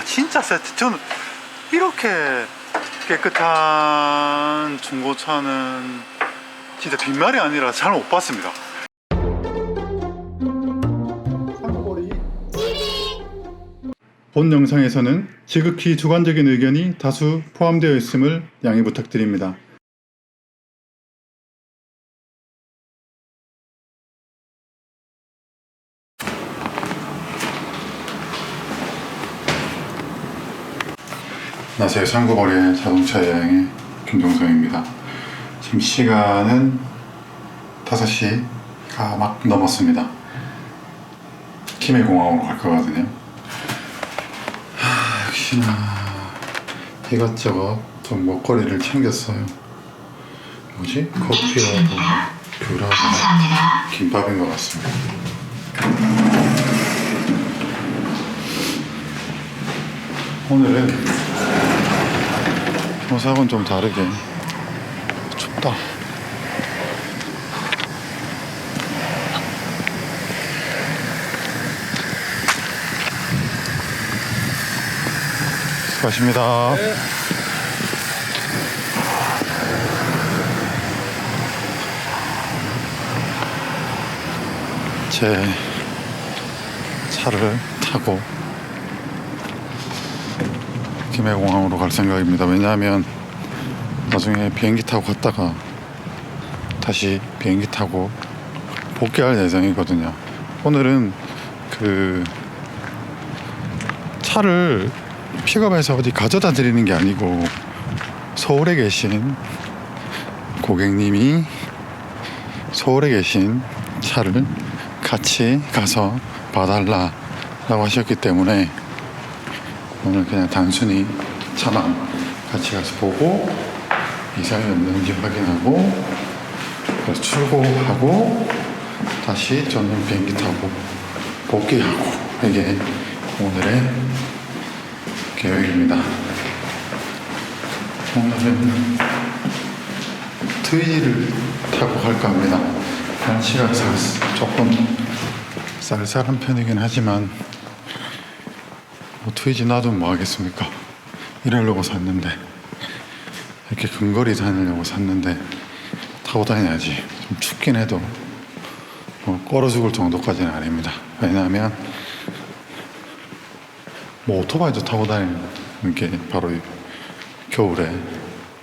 진짜 세트. 저는 이렇게 깨끗한 중고차는 진짜 빈말이 아니라 잘 못 봤습니다. 본 영상에서는 지극히 주관적인 의견이 다수 포함되어 있음을 양해 부탁드립니다. 안녕하세요. 상구거리의 자동차 여행의 김동성입니다. 지금 시간은 5시가 막 넘었습니다. 김해공항으로 갈 거거든요. 역시나 이것저것 좀 먹거리를 챙겼어요. 뭐지? 커피하고 귤하고 김밥인 것 같습니다. 오늘은 평소하고는 좀 다르게 춥다. 수고하십니다. 네. 제 차를 타고 김해공항으로 갈 생각입니다. 왜냐하면 나중에 비행기 타고 갔다가 다시 비행기 타고 복귀할 예정이거든요. 오늘은 그 차를 픽업해서 어디 가져다 드리는 게 아니고 서울에 계신 고객님이 서울에 계신 차를 같이 가서 봐달라고 하셨기 때문에 오늘 그냥 단순히 차만 같이 가서 보고 이상이 없는지 확인하고 그래서 출고하고 다시 저는 비행기 타고 복귀하고 이게 오늘의 계획입니다. 오늘은 트위지를 타고 갈까 합니다. 날씨가 조금 쌀쌀한 편이긴 하지만 뭐 트위지 놔두면 뭐 하겠습니까? 이러려고 샀는데, 이렇게 근거리 다니려고 샀는데 타고 다녀야지. 좀 춥긴 해도 뭐 얼어 죽을 정도까지는 아닙니다. 왜냐하면 뭐 오토바이도 타고 다니는 게 바로 겨울에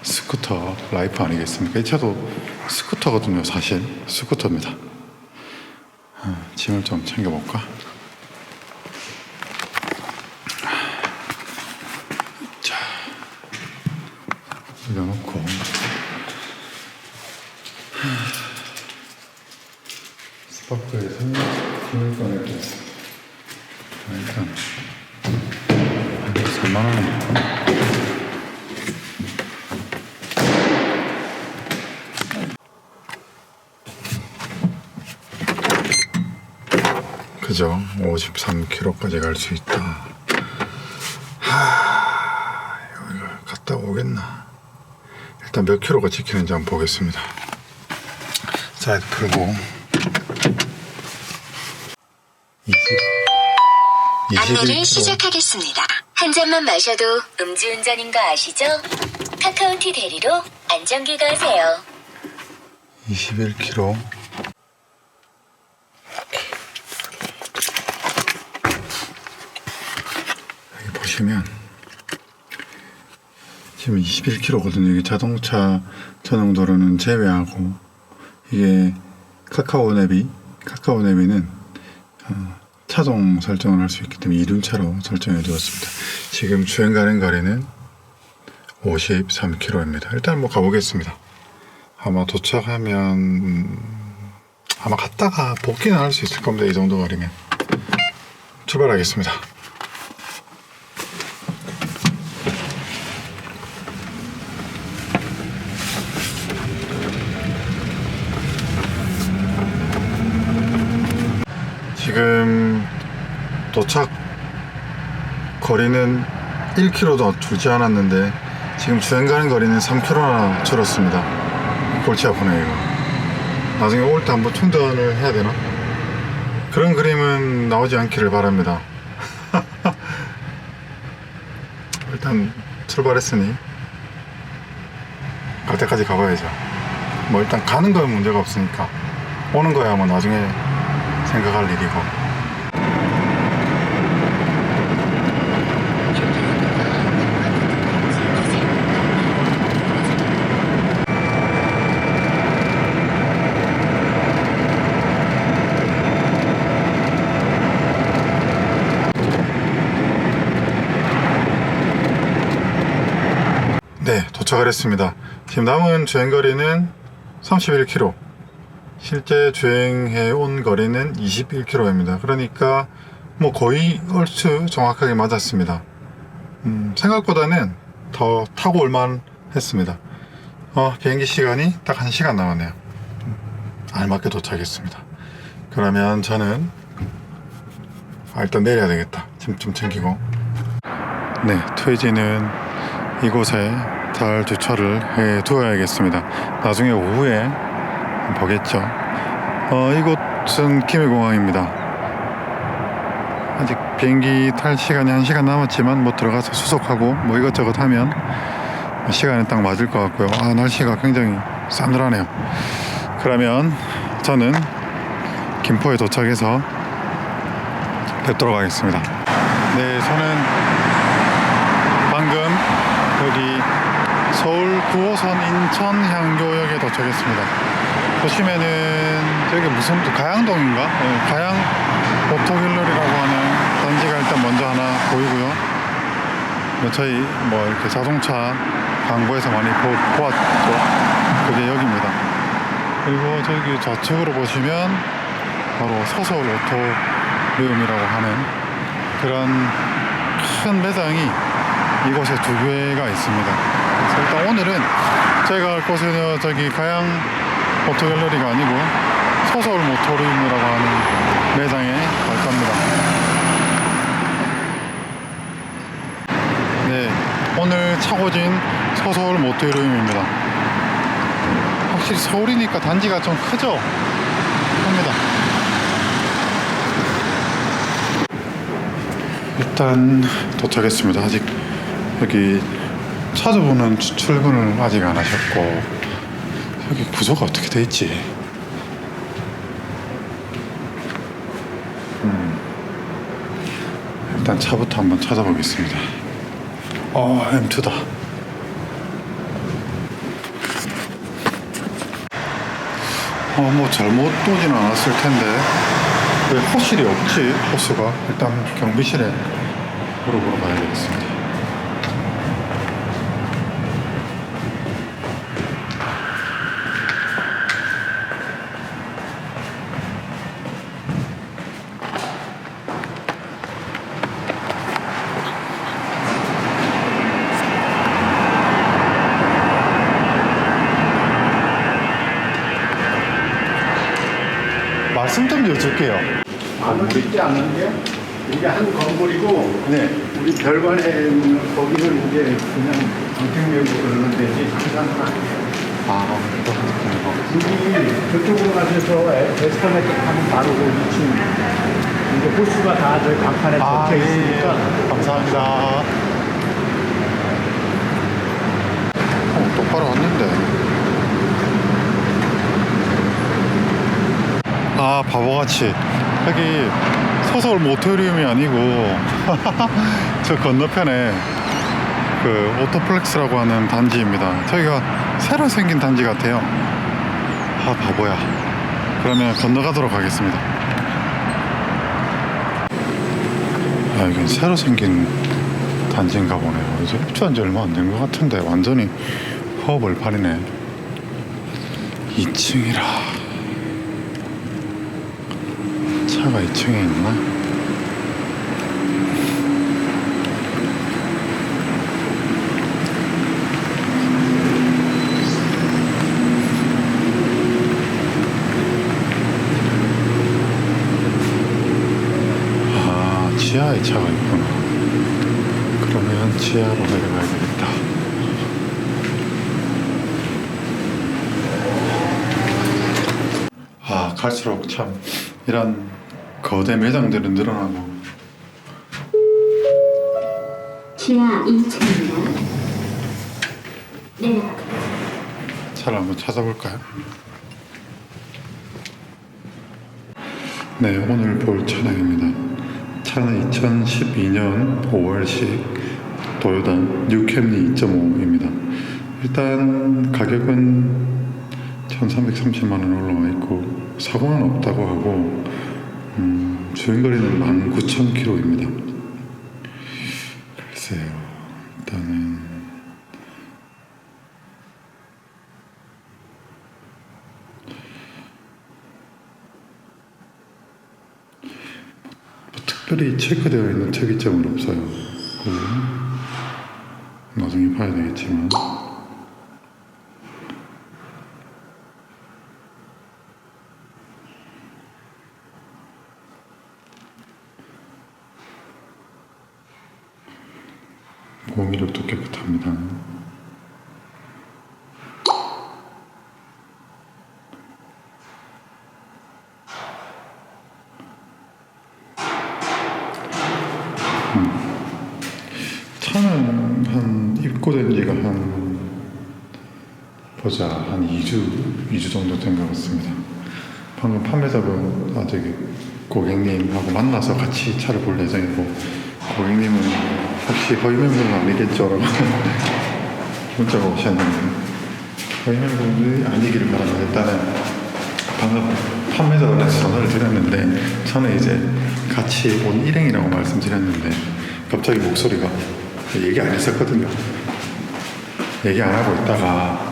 스쿠터 라이프 아니겠습니까? 이 차도 스쿠터거든요. 사실 스쿠터입니다. 짐을 좀 챙겨볼까? 자, 올려놓고 스파크에서 짐을 꺼내겠습니다. 일단 3만원 그죠? 53km까지 갈 수 있다. 여기를 갔다 오겠나? 일단 몇 킬로가 찍히는지 한번 보겠습니다. 사이드 풀고 21km 시작하겠습니다. 한 잔만 마셔도 음주운전인 거 아시죠? 카카오티 대리로 안전기 가세요. 21km. 여기 보시면 지금 21km거든요. 이게 자동차 전용도로는 제외하고 이게 카카오네비는 차종 설정을 할 수 있기 때문에 이륜차로 설정해 두었습니다. 지금 주행 가는 거리는 53km입니다. 일단 뭐 가보겠습니다. 아마 도착하면 아마 갔다가 복귀는 할 수 있을 겁니다. 이 정도 거리면. 출발하겠습니다. 지금 도착 거리는 1km도 줄지 않았는데 지금 주행 가는 거리는 3km나 줄었습니다. 골치 아프네 이거. 나중에 올 때 한번 충전을 해야 되나? 그런 그림은 나오지 않기를 바랍니다. 일단 출발했으니 갈 때까지 가봐야죠. 뭐 일단 가는 건 문제가 없으니까 오는 거야 뭐 나중에 생각할 일이고. 네, 도착을 했습니다. 지금 남은 주행거리는 31km, 실제 주행해 온 거리는 21km입니다. 그러니까 뭐 거의 얼추 정확하게 맞았습니다. 생각보다는 더 타고 올만 했습니다. 비행기 시간이 딱 1시간 남았네요. 알맞게 도착했습니다. 그러면 저는 일단 내려야 되겠다. 짐 좀 챙기고. 네, 트위지는 이곳에 잘 주차를 해 두어야겠습니다. 나중에 오후에 보겠죠. 이곳은 김해공항입니다. 아직 비행기 탈 시간이 1시간 남았지만 뭐 들어가서 수속하고 뭐 이것저것 하면 시간이 딱 맞을 것 같고요. 날씨가 굉장히 싸늘하네요. 그러면 저는 김포에 도착해서 뵙도록 하겠습니다. 네, 저는 방금 여기 서울 9호선 인천향교역에 도착했습니다. 보시면은 저기 무슨 가양동인가? 네, 가양 오토갤러리라고 하는 단지가 일단 먼저 하나 보이고요. 저희 뭐 이렇게 자동차 광고에서 많이 보았죠. 그게 여기입니다. 그리고 저기 좌측으로 보시면 바로 서서울 오토리움이라고 하는 그런 큰 매장이 이곳에 2개가 있습니다. 그래서 일단 오늘은 저희가 갈 곳은 저기 가양 오토갤러리가 아니고 서서울 모토리움이라고 하는 매장에 갈 겁니다. 네, 오늘 차고진 서서울 모토리움입니다. 확실히 서울이니까 단지가 좀 크죠? 합니다. 일단 도착했습니다. 아직 여기 차주분은 출근을 아직 안 하셨고, 여기 구조가 어떻게 돼 있지? 일단 차부터 한번 찾아보겠습니다. M2다. 뭐 잘못 오진 않았을 텐데 왜 호실이 없지? 호수가. 일단 경비실에 물어보러 가야 되겠습니다. 말씀 좀 여쭐게요. 아무렇지 않은 게 이게 한 건물이고 네. 우리 별관에 있는 거기는 이제 그냥 정책력으로 그러는 데지 상상은 아니에요. 여기 저쪽으로 가셔서 에스카레이터 타면 바로 그 2층 이제 호수가 다 저희 간판에 적혀 있으니까 예. 감사합니다. 똑바로 왔는데. 바보같이 여기 서서울 모토리움이 아니고 저 건너편에 그 오토플렉스라고 하는 단지입니다. 저기가 새로 생긴 단지 같아요. 바보야. 그러면 건너가도록 하겠습니다. 이건 새로 생긴 단지인가 보네요. 이제 입주한 지 얼마 안 된 것 같은데 완전히 허업을 파리네. 2층이라. 차가 2층에 있나? 지하에 차가 있구나. 그러면 지하로 내려가야 되겠다. 갈수록 참 이런 거대 매장들은 늘어나고 지하 2층입니다. 내려갑니다. 차를 한번 찾아볼까요? 네, 오늘 볼 차량입니다. 차는 2012년 5월식 도요타 뉴캠리 2.5입니다. 일단 가격은 1330만 원 올라와 있고 사고는 없다고 하고 주행거리는 19,000km입니다. 글쎄요, 일단은 특별히 체크되어 있는 특이점은 없어요. 나중에 봐야 되겠지만 보험 이력도 깨끗합니다. 차는 한 입고된 지가 한 2주 정도 된 것 같습니다. 방금 판매자분 아직 고객님하고 만나서 같이 차를 볼 예정이고, 고객님은 혹시 허위 매물은 아니겠죠라고 문자가 오셨는데, 허위 매물이 아니기를 바랍니다. 일단은 방금 판매자분한테 전화를 드렸는데, 저는 이제 같이 온 일행이라고 말씀드렸는데 갑자기 목소리가 얘기 안 했었거든요. 얘기 안 하고 있다가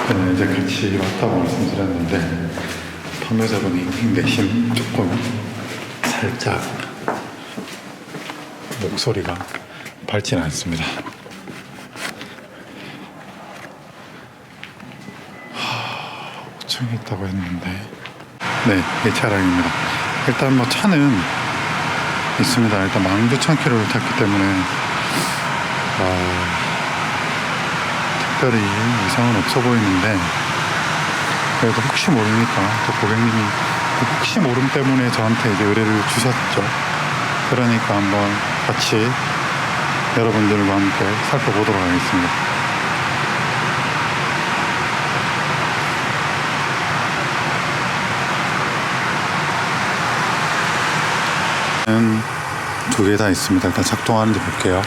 그냥 이제 같이 왔다고 말씀드렸는데, 판매자분이 내심 조금 살짝 목소리가 밝지는 않습니다. 오층에 있다고 했는데, 네, 이 차량입니다. 일단 뭐 차는 있습니다. 일단 19,000km를 탔기 때문에 특별히 이상은 없어 보이는데, 그래도 혹시 모르니까 또 고객님이 혹시 모름 때문에 저한테 이제 의뢰를 주셨죠. 그러니까 한번 같이 여러분들과 함께 살펴보도록 하겠습니다. 두 개 다 있습니다. 일단 작동하는지 볼게요.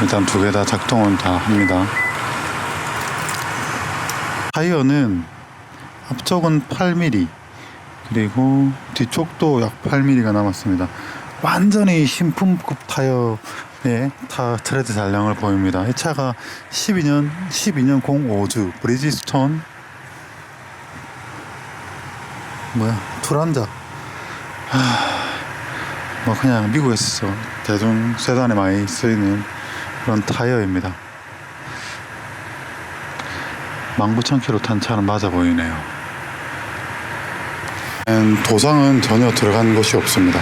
일단 두 개 다 작동은 다 합니다. 타이어는 앞쪽은 8mm, 그리고 뒤쪽도 약 8mm가 남았습니다. 완전히 신품급 타이어에 다 트레드 잔량을 보입니다. 이 차가 12년 05주 브리지스톤 투란자, 뭐 그냥 미국에서 대중 세단에 많이 쓰이는 그런 타이어입니다. 19,000km 탄 차는 맞아 보이네요. 도장은 전혀 들어간 것이 없습니다.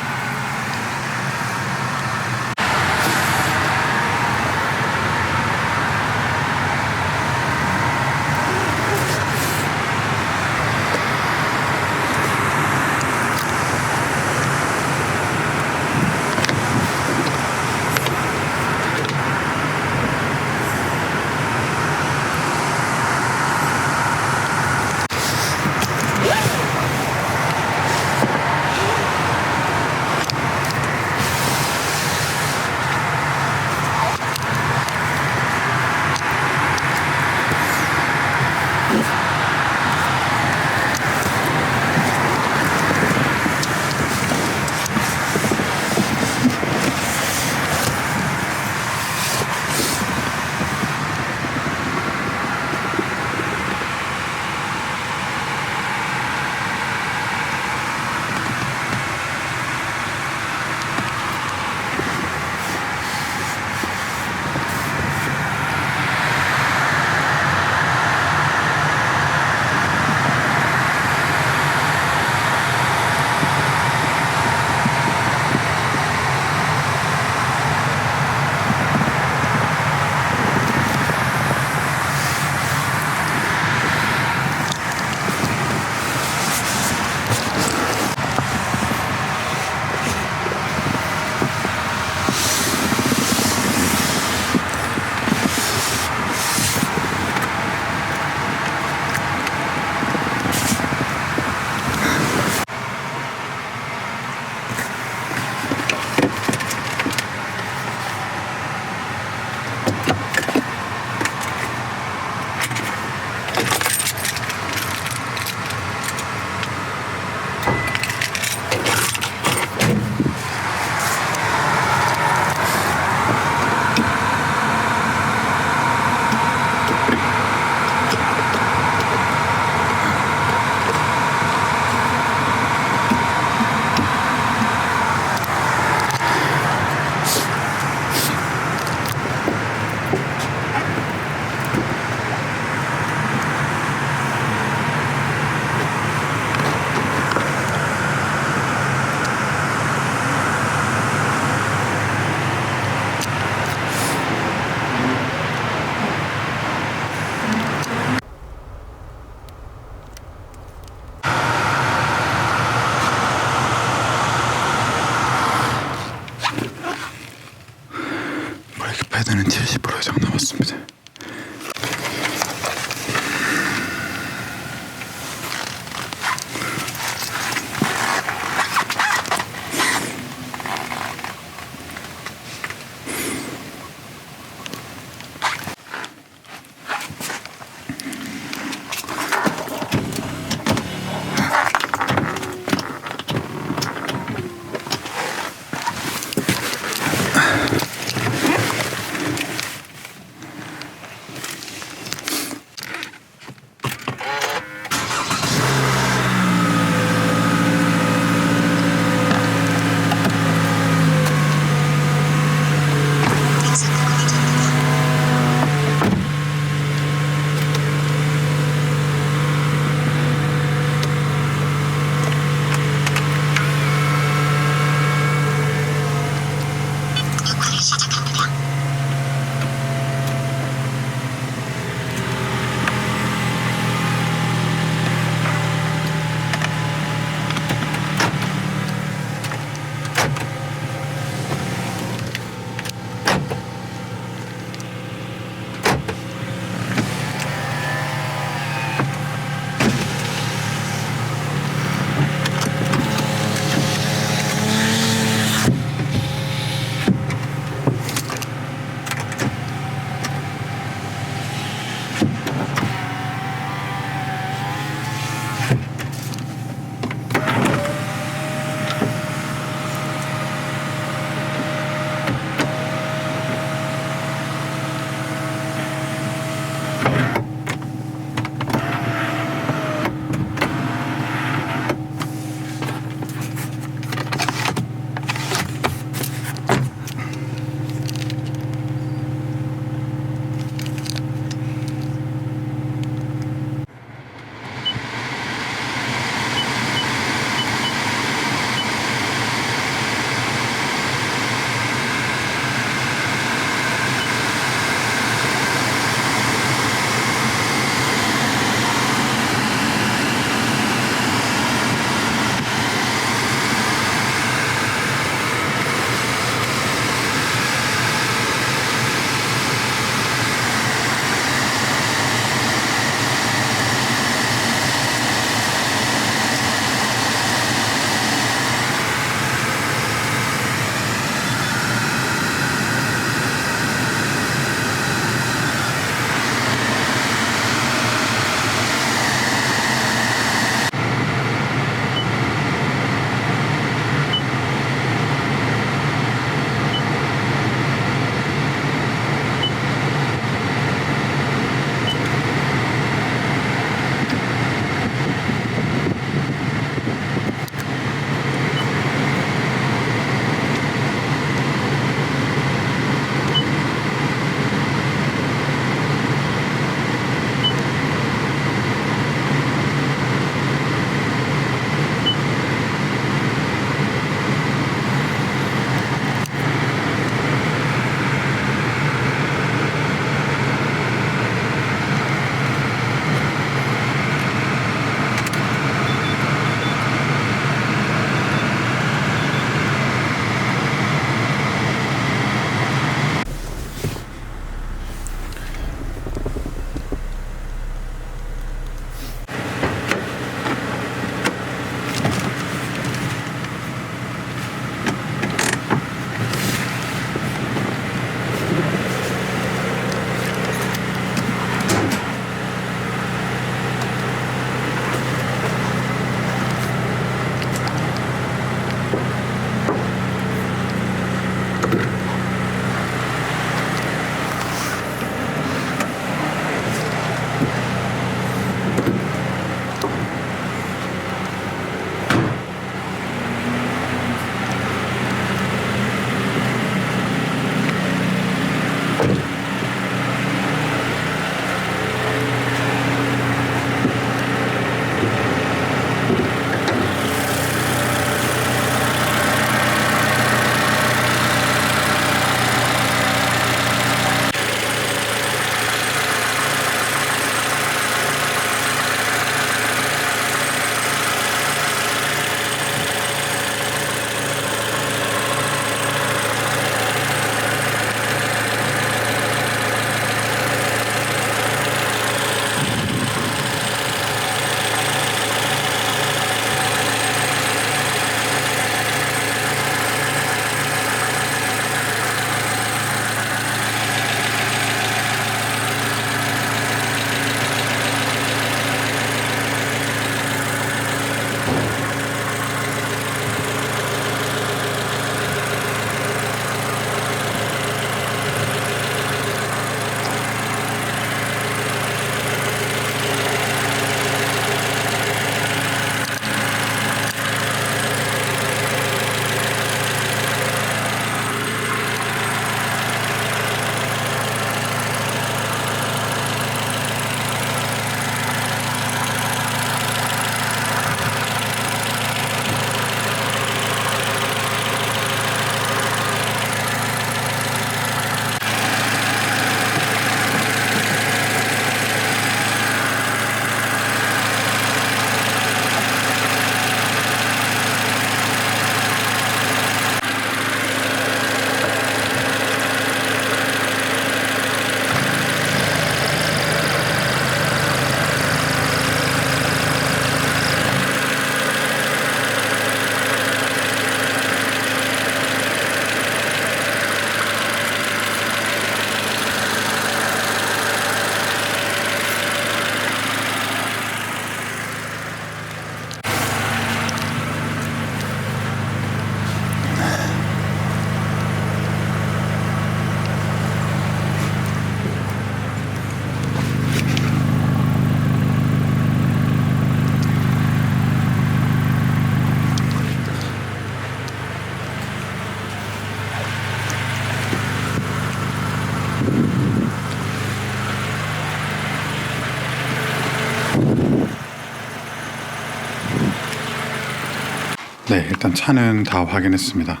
네, 일단 차는 다 확인했습니다.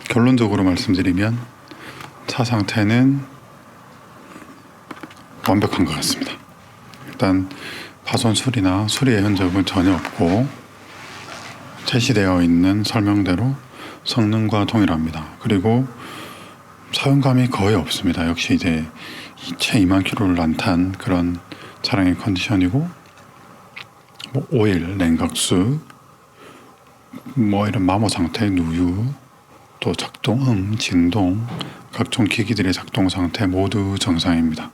결론적으로 말씀드리면 차 상태는 완벽한 것 같습니다. 일단 파손 수리나 수리의 흔적은 전혀 없고 제시되어 있는 설명대로 성능과 동일합니다. 그리고 사용감이 거의 없습니다. 역시 이제 채 2만 킬로를 안 탄 그런 차량의 컨디션이고, 뭐 오일, 냉각수, 뭐 이런 마모 상태, 누유, 또 작동, 진동, 각종 기기들의 작동 상태 모두 정상입니다.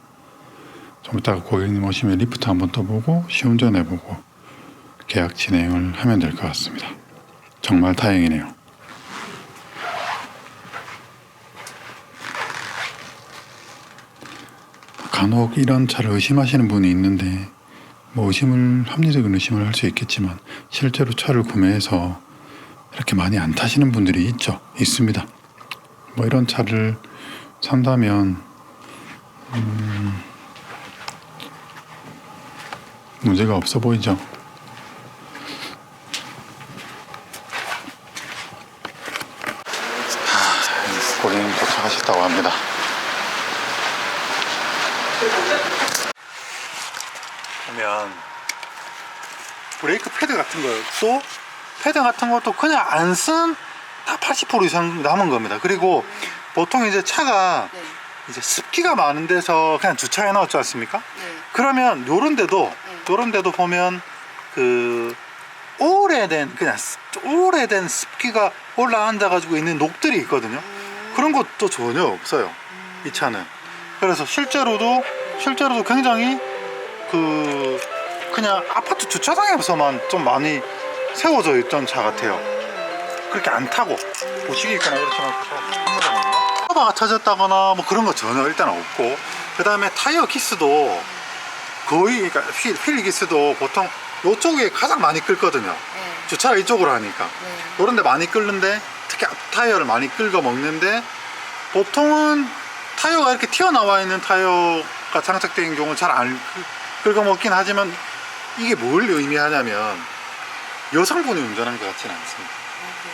좀 이따가 고객님 오시면 리프트 한번 떠보고 시운전해보고 계약 진행을 하면 될 것 같습니다. 정말 다행이네요. 간혹 이런 차를 의심하시는 분이 있는데, 뭐 합리적인 의심을 할 수 있겠지만 실제로 차를 구매해서 이렇게 많이 안 타시는 분들이 있습니다. 뭐 이런 차를 산다면 문제가 없어 보이죠. 고객님 도착하셨다고 합니다. 보면 브레이크 패드 같은 것도 그냥 안 쓴 다 80% 이상 남은 겁니다. 그리고 보통 이제 차가 네. 이제 습기가 많은 데서 그냥 주차해 놨지 않습니까? 네. 그러면 요런 데도 보면 그 오래된 습기가 올라앉아 가지고 있는 녹들이 있거든요. 그런 것도 전혀 없어요, 이 차는. 그래서 실제로도 굉장히 그냥 아파트 주차장에서만 좀 많이 세워져 있던 차 같아요. 그렇게 안 타고 보시기 있거나 그렇지만 타다가 터졌다거나 뭐 그런 거 전혀 일단 없고, 그 다음에 타이어 기스도 거의, 그러니까 휠 기스도 보통 이쪽에 가장 많이 끓거든요. 주차를 이쪽으로 하니까 이런 데 많이 끓는데, 특히 앞 타이어를 많이 긁어 먹는데, 보통은 타이어가 이렇게 튀어나와 있는 타이어가 장착되어 있는 경우는 잘 안 긁어 먹긴 하지만, 이게 뭘 의미하냐면 여성분이 운전한 것 같지는 않습니다.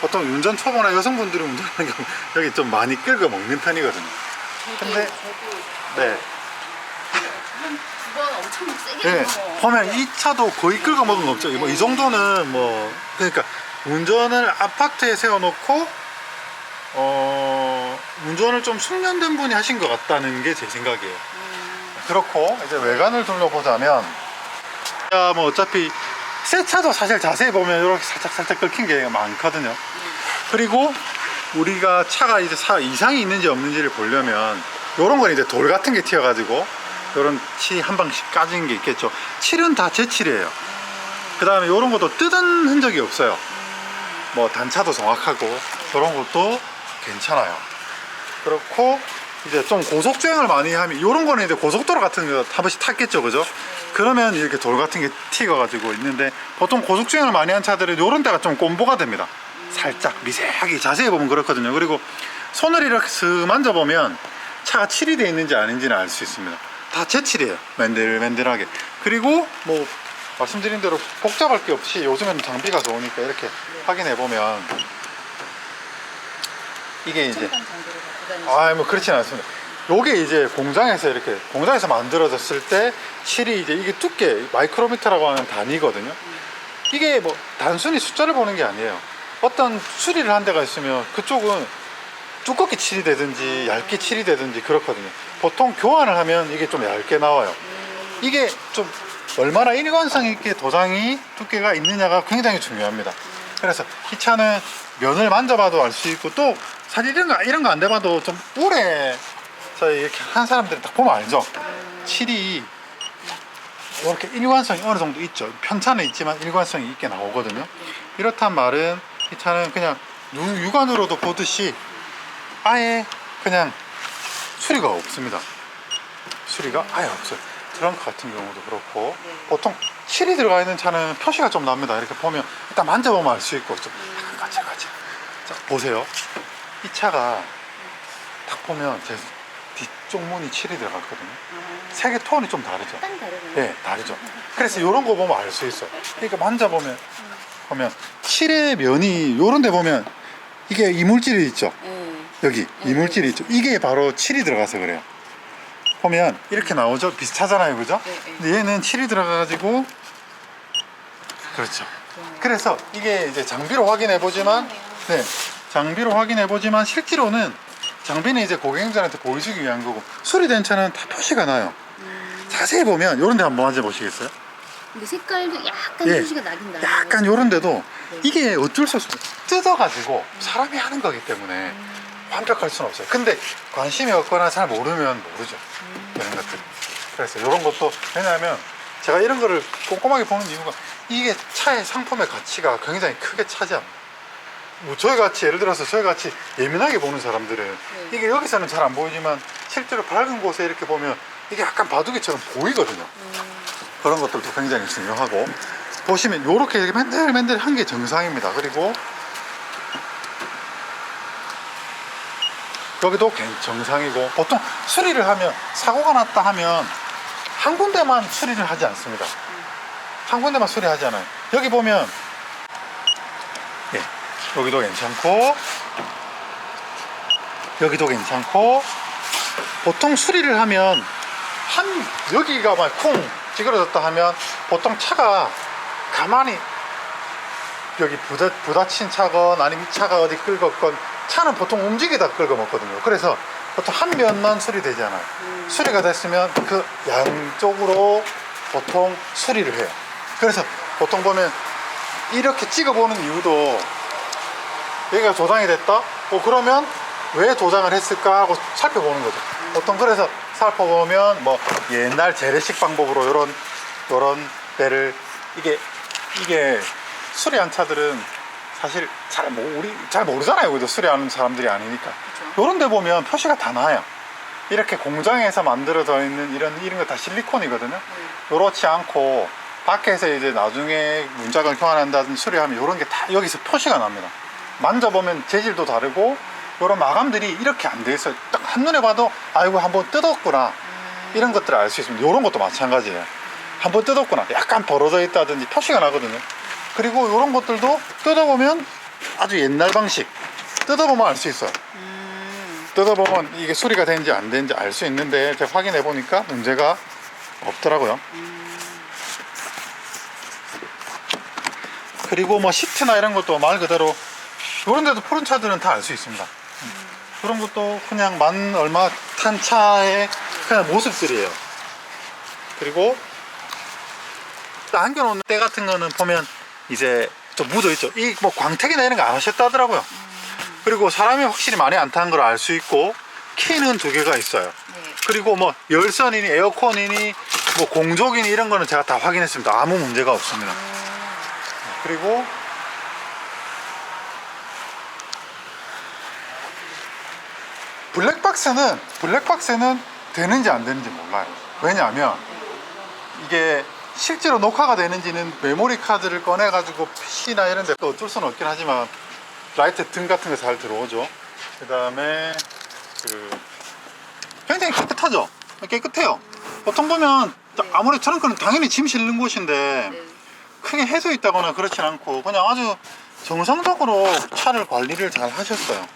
보통 운전 초보나 여성분들이 운전하는 경우 여기 좀 많이 긁어 먹는 편이거든요. 근데 네. 한두번 엄청 세게 네, 보면 이 차도 거의 긁어 먹은 거 없죠. 뭐 이 정도는 뭐, 그러니까 운전을 아파트에 세워놓고 운전을 좀 숙련된 분이 하신 것 같다는 게 제 생각이에요. 그렇고 이제 외관을 둘러보자면, 뭐 어차피 새 차도 사실 자세히 보면 이렇게 살짝 긁힌 게 많거든요. 그리고 우리가 차가 이제 이상이 있는지 없는지를 보려면 요런 건 이제 돌 같은 게 튀어가지고 요런 치 한 방씩 까진 게 있겠죠. 칠은 다 제칠이에요. 그 다음에 요런 것도 뜯은 흔적이 없어요. 뭐 단차도 정확하고 그런 것도 괜찮아요. 그렇고 이제 좀 고속주행을 많이 하면, 요런 거는 이제 고속도로 같은 거 한 번씩 탔겠죠, 그죠? 그러면 이렇게 돌 같은 게 튀어가지고 있는데, 보통 고속주행을 많이 한 차들은 요런 데가 좀 꼼보가 됩니다. 살짝 미세하게 자세히 보면 그렇거든요. 그리고 손을 이렇게 슥 만져보면 차가 칠이 되어 있는지 아닌지는 알 수 있습니다. 다 제칠이에요, 맨들맨들하게. 그리고 뭐 말씀드린 대로 복잡할 게 없이 요즘에는 장비가 좋으니까 이렇게 확인해 보면, 이게 이제 뭐 그렇진 않습니다. 요게 이제 공장에서 만들어졌을 때 칠이 이제 이게 두께 마이크로미터라고 하는 단위거든요. 이게 뭐 단순히 숫자를 보는 게 아니에요. 어떤 수리를 한 데가 있으면 그쪽은 두껍게 칠이 되든지 얇게 칠이 되든지 그렇거든요. 보통 교환을 하면 이게 좀 얇게 나와요. 이게 좀 얼마나 일관성 있게 도장이 두께가 있느냐가 굉장히 중요합니다. 그래서 이 차는 면을 만져봐도 알 수 있고, 또 사실 이런 거 안 돼봐도 좀 오래 저희 이렇게 한 사람들이 딱 보면 알죠. 칠이 이렇게 일관성이 어느 정도 있죠. 편차는 있지만 일관성이 있게 나오거든요. 이렇단 말은 이 차는 그냥 육안으로도 보듯이 아예 그냥 수리가 없습니다. 수리가 아예 없어요. 트렁크 같은 경우도 그렇고, 보통 칠이 들어가 있는 차는 표시가 좀 납니다. 이렇게 보면 일단 만져보면 알 수 있고, 좀 약간 까칠까칠. 자, 보세요. 이 차가 딱 보면 제 뒤쪽 문이 칠이 들어갔거든요. 색의 톤이 좀 다르죠. 약간 다르네요. 네, 다르죠. 그래서 이런 거 보면 알 수 있어요. 그러니까 만져보면 보면 칠의 면이 요런 데 보면 이게 이물질이 있죠. 여기 이물질이 있죠. 이게 바로 칠이 들어가서 그래요. 보면 이렇게 나오죠. 비슷하잖아요, 그죠? 근데 얘는 칠이 들어가가지고 그렇죠. 그래서 이게 이제 장비로 확인해 보지만, 네, 장비로 확인해 보지만 실제로는 장비는 이제 고객님들한테 보여주기 위한 거고 수리된 차는 다 표시가 나요. 자세히 보면 요런 데 한번 만져보시겠어요? 근데 색깔도 약간 예, 표시가 나긴 나요. 약간 요런 데도 이게 어쩔 수 없어요. 뜯어가지고 사람이 하는 거기 때문에 완벽할 수는 없어요. 근데 관심이 없거나 잘 모르면 모르죠. 이런 것들. 그래서 이런 것도, 왜냐하면 제가 이런 거를 꼼꼼하게 보는 이유가 이게 차의 상품의 가치가 굉장히 크게 차지합니다. 뭐 저희 같이, 예를 들어서 저희 같이 예민하게 보는 사람들은 이게 여기서는 잘 안 보이지만 실제로 밝은 곳에 이렇게 보면 이게 약간 바둑이처럼 보이거든요. 그런 것들도 굉장히 중요하고, 보시면 요렇게 이렇게 맨들맨들 한 게 정상입니다. 그리고 여기도 정상이고, 보통 수리를 하면 사고가 났다 하면 한 군데만 수리를 하지 않습니다. 한 군데만 수리하지 않아요. 여기 보면 예, 여기도 괜찮고 여기도 괜찮고, 보통 수리를 하면 여기가 막 쿵 찌그러졌다 하면 보통 차가 가만히 여기 부딪힌 차건 아니면 이 차가 어디 긁었건 차는 보통 움직이다 긁어먹거든요. 그래서 보통 한 면만 수리되잖아요. 수리가 됐으면 그 양쪽으로 보통 수리를 해요. 그래서 보통 보면 이렇게 찍어보는 이유도, 여기가 조장이 됐다? 그러면 왜 조장을 했을까 하고 살펴보는 거죠. 보통 그래서 살펴보면 뭐 옛날 재래식 방법으로 요런 데를, 이게 수리한 차들은 사실 우리 잘 모르잖아요. 그죠? 수리하는 사람들이 아니니까. 요런 데 보면 표시가 다 나요. 이렇게 공장에서 만들어져 있는 이런 거 다 실리콘이거든요. 요렇지 않고 밖에서 이제 나중에 문짝을 교환한다든지 수리하면 요런 게 다 여기서 표시가 납니다. 만져보면 재질도 다르고 요런 마감들이 이렇게 안 돼 있어요. 딱 한눈에 봐도 아이고 한번 뜯었구나, 이런 것들을 알 수 있습니다. 요런 것도 마찬가지예요. 한번 뜯었구나, 약간 벌어져 있다든지 표시가 나거든요. 그리고 요런 것들도 뜯어보면 아주 옛날 방식, 뜯어보면 알 수 있어요. 뜯어보면 이게 수리가 되는지 안 되는지 알 수 있는데, 제가 확인해 보니까 문제가 없더라고요. 그리고 뭐 시트나 이런 것도 말 그대로 요런 데도 푸른 차들은 다 알 수 있습니다. 그런 것도 그냥 만 얼마 탄 차의 그냥 모습들이에요. 그리고 안겨놓는 때 같은 거는 보면 이제 좀 묻어 있죠. 이 뭐 광택이나 이런 거 안 하셨다 하더라고요. 그리고 사람이 확실히 많이 안 탄 걸 알 수 있고, 키는 2개가 있어요. 그리고 뭐 열선이니 에어컨이니 뭐 공조기니 이런 거는 제가 다 확인했습니다. 아무 문제가 없습니다. 그리고 블랙박스는 되는지 안 되는지 몰라요. 왜냐하면 이게 실제로 녹화가 되는지는 메모리 카드를 꺼내 가지고 PC나 이런 데 어쩔 수는 없긴 하지만 라이트 등 같은 거 잘 들어오죠. 그 다음에 굉장히 깨끗하죠. 깨끗해요. 보통 보면 아무리 트렁크는 당연히 짐 실는 곳인데 크게 해소 있다거나 그렇진 않고 그냥 아주 정상적으로 차를 관리를 잘 하셨어요.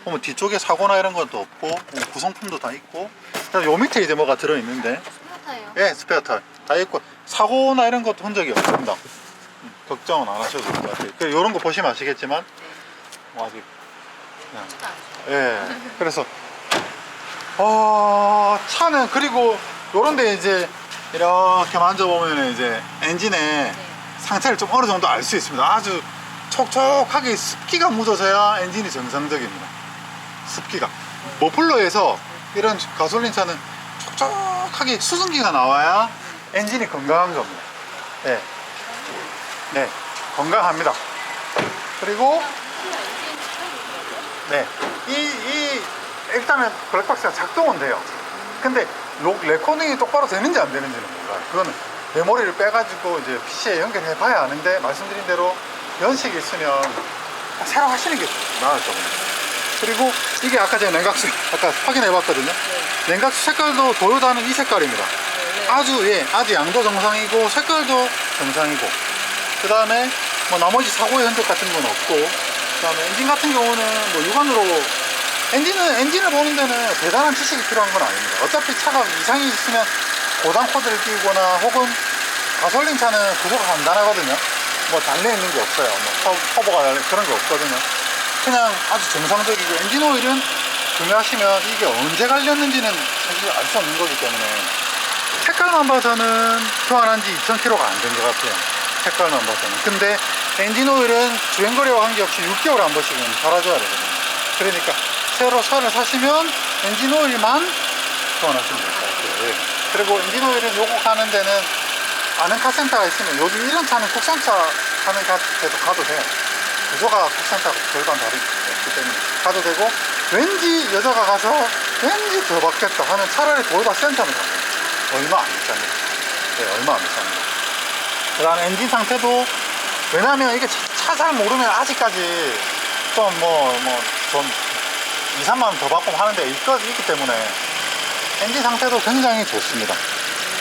보면 뒤쪽에 사고나 이런 것도 없고 뭐 구성품도 다 있고, 요 밑에 이제 뭐가 들어있는데, 스마트해요. 예, 스페어 타입 다 있고 사고나 이런 것도 흔적이 없습니다. 걱정은 안 하셔도 될 것 같아요. 이런 거 보시면 아시겠지만 뭐 아직 그냥, 예, 그래서 차는, 그리고 요런 데 이제 이렇게 만져보면 이제 엔진에 상태를 좀 어느 정도 알 수 있습니다. 아주 촉촉하게 습기가 묻어져야 엔진이 정상적입니다. 습기가 머플러에서 이런 가솔린 차는 촉촉하게 수증기가 나와야 엔진이 건강한 겁니다. 네, 네, 건강합니다. 그리고 네, 일단은 블랙박스가 작동은 돼요. 근데 레코딩이 똑바로 되는지 안 되는지는 몰라요. 그거는 메모리를 빼가지고 이제 PC에 연결해 봐야 아는데, 말씀드린 대로 연식이 있으면 새로 하시는 게 나을 겁니다. 그리고 이게 아까 제가 냉각수 아까 확인해 봤거든요. 냉각수 색깔도 도요다는 이 색깔입니다. 아주 양도 정상이고 색깔도 정상이고, 그 다음에 뭐 나머지 사고의 흔적 같은 건 없고, 그다음에 엔진 같은 경우는 뭐 육안으로 엔진을 보는 데는 대단한 지식이 필요한 건 아닙니다. 어차피 차가 이상이 있으면 고장 코드를 띄우거나 혹은 가솔린 차는 구조가 간단하거든요. 뭐 달려 있는 게 없어요. 뭐 터보가 달려 그런 게 없거든요. 그냥 아주 정상적이고, 엔진 오일은 구매하시면 이게 언제 갈렸는지는 사실 알 수 없는 거기 때문에 색깔만 봐서는 교환한 지 2000km가 안 된 것 같아요. 색깔만 봐서는. 근데 엔진 오일은 주행거리와 관계없이 6개월에 한 번씩은 갈아줘야 되거든요. 그러니까 새로 차를 사시면 엔진 오일만 교환하시면 될 것 같아요. 예. 그리고 엔진 오일은 요거 가는 데는 아는 카센터가 있으면, 요즘 이런 차는 국산차 하는 데도 가도 돼요. 구조가 국산차하고 별반 다르기 때문에 가도 되고, 왠지 여자가 가서 왠지 더 받겠다 하면 차라리 도요타 센터는 가요. 얼마 안 비쌉니다. 네, 얼마 안 비쌉니다. 그 다음에 엔진 상태도, 왜냐면 이게 차 잘 모르면 아직까지 좀 좀 2, 3만원 더 받고 하는 데 있기 때문에 엔진 상태도 굉장히 좋습니다.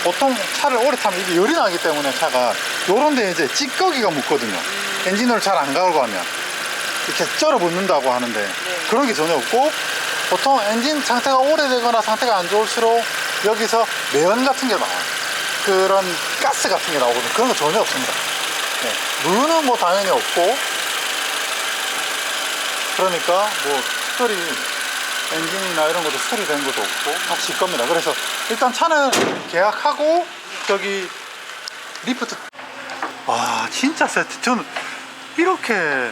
보통 차를 오래 타면 이게 열이 나기 때문에 차가 요런 데 이제 찌꺼기가 묻거든요. 엔진오일 잘 안 갈고 하면 이렇게 쩔어 붙는다고 하는데 그런 게 전혀 없고, 보통 엔진 상태가 오래되거나 상태가 안 좋을수록 여기서 매연 같은 게 나와요. 그런 가스 같은 게 나오거든요. 그런 거 전혀 없습니다. 네. 물은 뭐 당연히 없고, 그러니까 뭐 특별히 엔진이나 이런 것도 수리된 것도 없고 다 질 겁니다. 그래서 일단 차는 계약하고, 저기 리프트, 와 진짜 세트. 저는 이렇게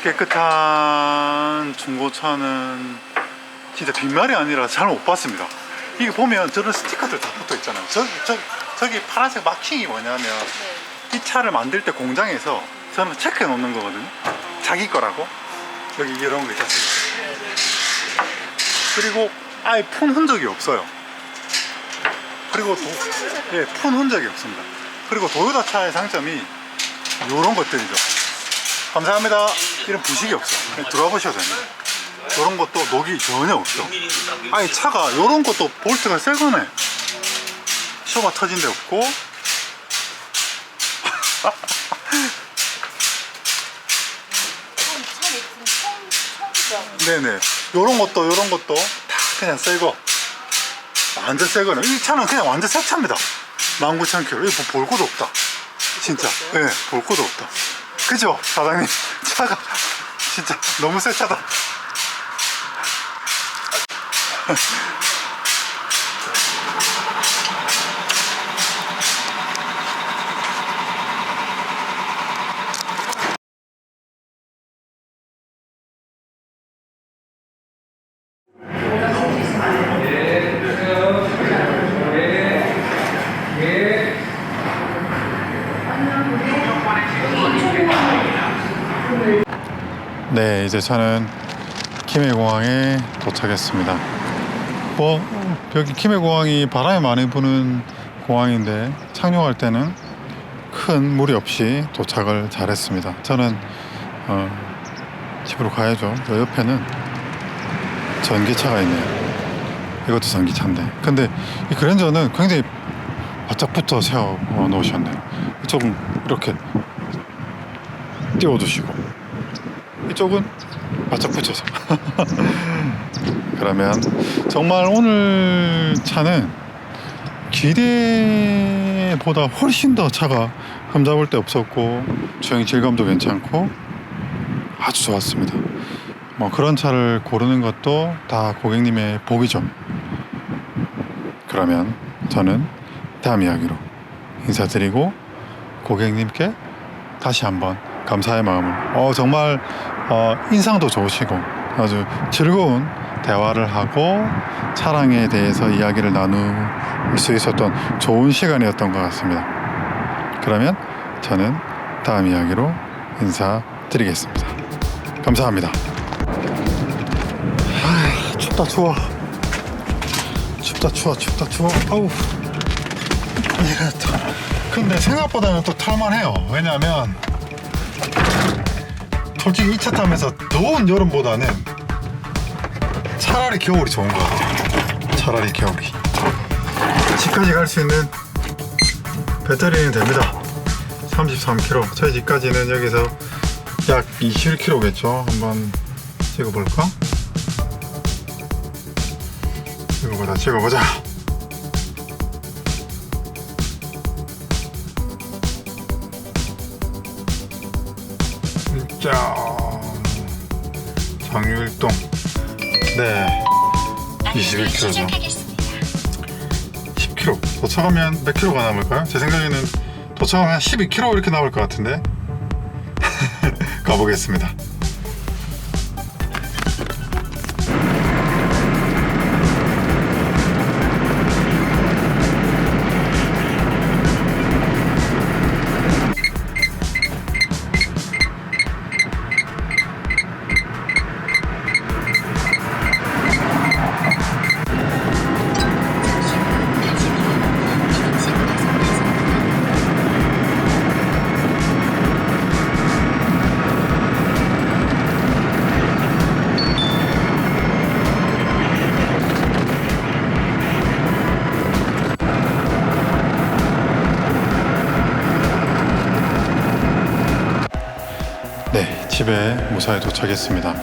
깨끗한 중고차는 진짜 빈말이 아니라 잘 못 봤습니다. 이게 보면 저런 스티커들 다 붙어 있잖아요. 저기 파란색 마킹이 뭐냐면 이 차를 만들 때 공장에서 저는 체크해 놓는 거거든요. 자기 거라고. 여기 이런 거 있잖아요. 그리고 아예 푼 흔적이 없어요. 그리고 예, 푼 흔적이 없습니다. 그리고 도요타 차의 장점이 이런 것들이죠. 감사합니다. 이런 부식이 없어. 그냥 들어가 보셔도 됩니다. 이런 것도 녹이 전혀 없어. 아니 차가 이런 것도 볼트가 새 거네. 쇼가 터진 데 없고. 네네. 요런 것도 다 그냥 새거. 완전 새거네. 이 차는 그냥 완전 새 차입니다. 19,000km. 이거 볼 것도 없다. 진짜. 예, 네, 볼 것도 없다. 그죠? 사장님. 차가 진짜 너무 새 차다. 네, 이제 저는 김해공항에 도착했습니다. 여기 김해공항이 바람이 많이 부는 공항인데 착륙할 때는 큰 무리 없이 도착을 잘했습니다. 저는 집으로 가야죠. 요 옆에는 전기차가 있네요. 이것도 전기차인데, 근데 이 그랜저는 굉장히 바짝 붙어 세워 놓으셨네요. 이쪽은 이렇게 띄워두시고 이쪽은 바짝 붙여서. 그러면 정말 오늘 차는 기대보다 훨씬 더 차가 흠잡을 데 없었고 주행 질감도 괜찮고 아주 좋았습니다. 뭐 그런 차를 고르는 것도 다 고객님의 복이죠. 그러면 저는 다음 이야기로 인사드리고 고객님께 다시 한번 감사의 마음을, 정말 인상도 좋으시고 아주 즐거운 대화를 하고 차량에 대해서 이야기를 나눌 수 있었던 좋은 시간이었던 것 같습니다. 그러면 저는 다음 이야기로 인사드리겠습니다. 감사합니다. 춥다 추워. 아우. 이랬다. 근데 생각보다는 또 탈만해요. 왜냐면 솔직히 이 차 타면서 더운 여름보다는 차라리 겨울이 좋은 것 같아요. 차라리 겨울이. 집까지 갈 수 있는 배터리는 됩니다. 33km. 저희 집까지는 여기서 약 21km겠죠. 한번 찍어볼까? 찍어보자. 짠. 장유일동. 네. 21km죠. 시작하겠습니다. 10km. 도착하면 몇 킬로가 남을까요? 제 생각에는 도착하면 한 12km 이렇게 남을 것 같은데. 가보겠습니다. 네, 집에 무사히 도착했습니다.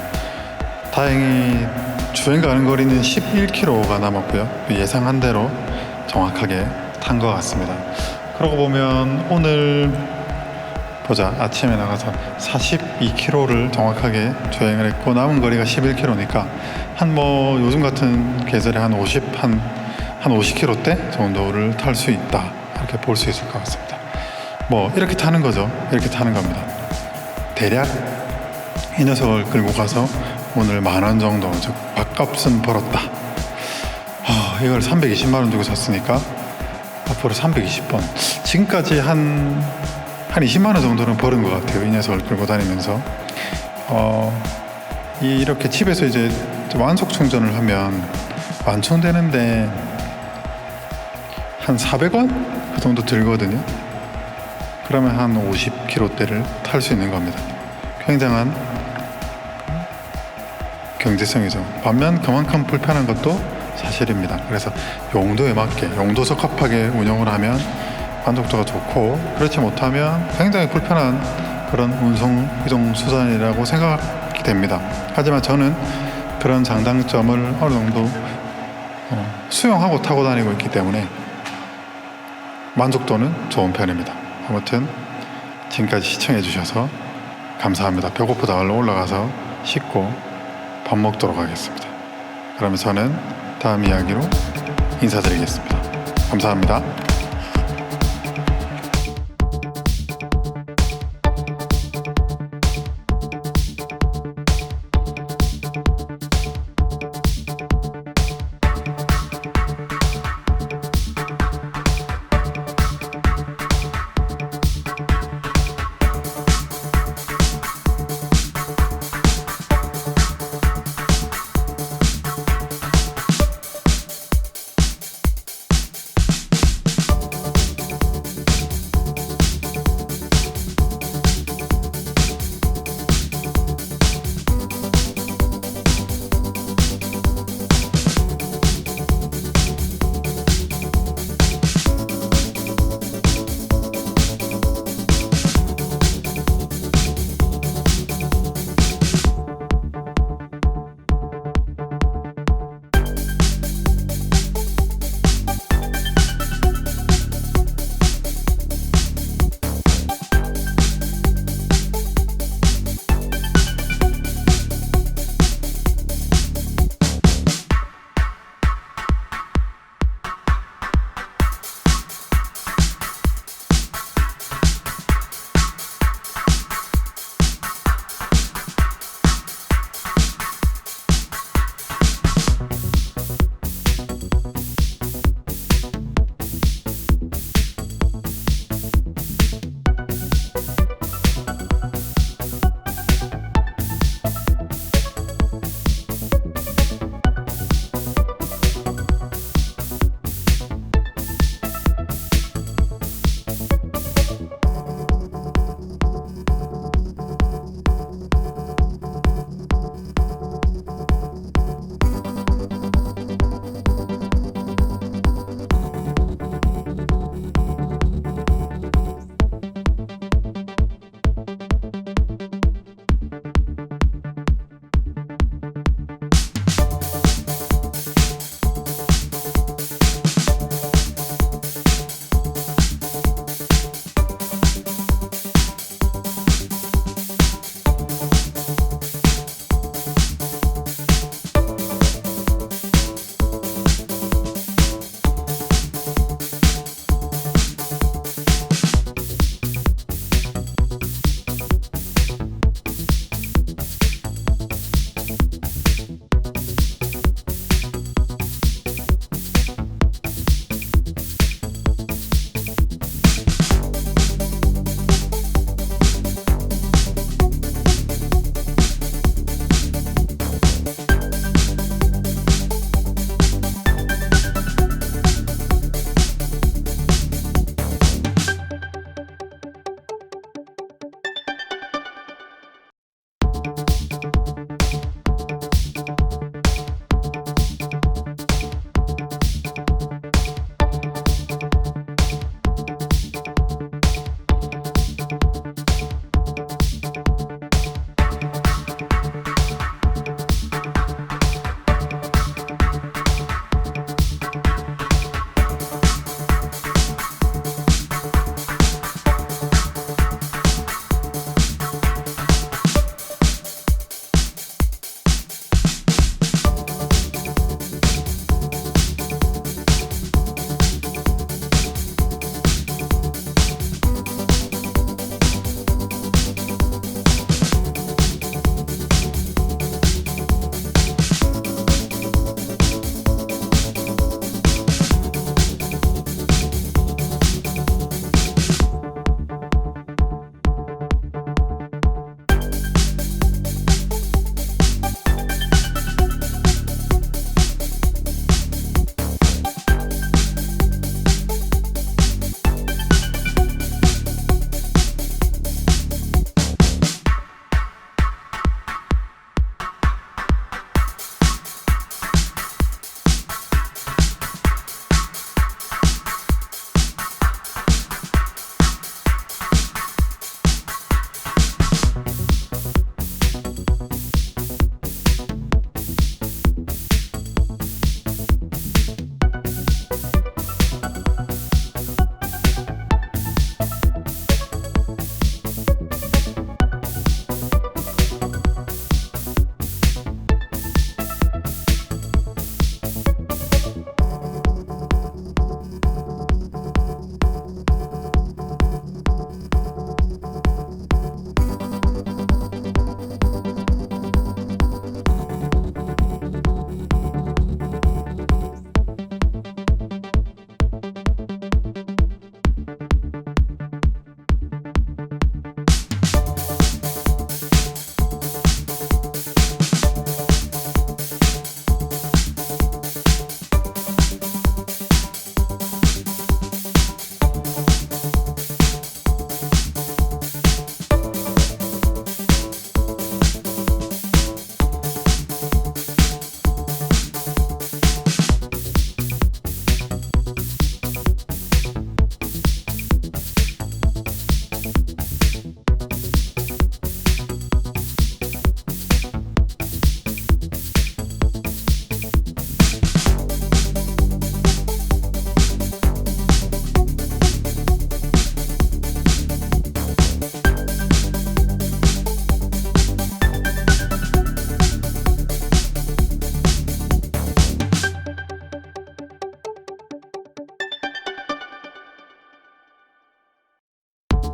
다행히 주행 가는 거리는 11km가 남았고요. 예상한 대로 정확하게 탄 것 같습니다. 그러고 보면 오늘 보자. 아침에 나가서 42km를 정확하게 주행을 했고 남은 거리가 11km니까 한 뭐 요즘 같은 계절에 한 50km대 정도를 탈 수 있다. 이렇게 볼 수 있을 것 같습니다. 뭐 이렇게 타는 거죠. 이렇게 타는 겁니다. 대략 이 녀석을 끌고 가서 오늘 10,000원 정도, 즉 밥값은 벌었다. 이걸 320만원 주고 샀으니까 앞으로 320번. 지금까지 한 20만원 정도는 벌은 것 같아요. 이 녀석을 끌고 다니면서. 이렇게 집에서 이제 완속 충전을 하면 완충되는데 한 400원? 그 정도 들거든요. 그러면 한 50km대를 탈 수 있는 겁니다. 굉장한 경제성이죠. 반면 그만큼 불편한 것도 사실입니다. 그래서 용도에 맞게 용도 적합하게 운영을 하면 만족도가 좋고, 그렇지 못하면 굉장히 불편한 그런 운송 이동 수단이라고 생각이 됩니다. 하지만 저는 그런 장단점을 어느 정도 수용하고 타고 다니고 있기 때문에 만족도는 좋은 편입니다. 아무튼 지금까지 시청해 주셔서 감사합니다. 배고프다. 얼른 올라가서 씻고 밥 먹도록 하겠습니다. 그러면 저는 다음 이야기로 인사드리겠습니다. 감사합니다.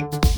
네.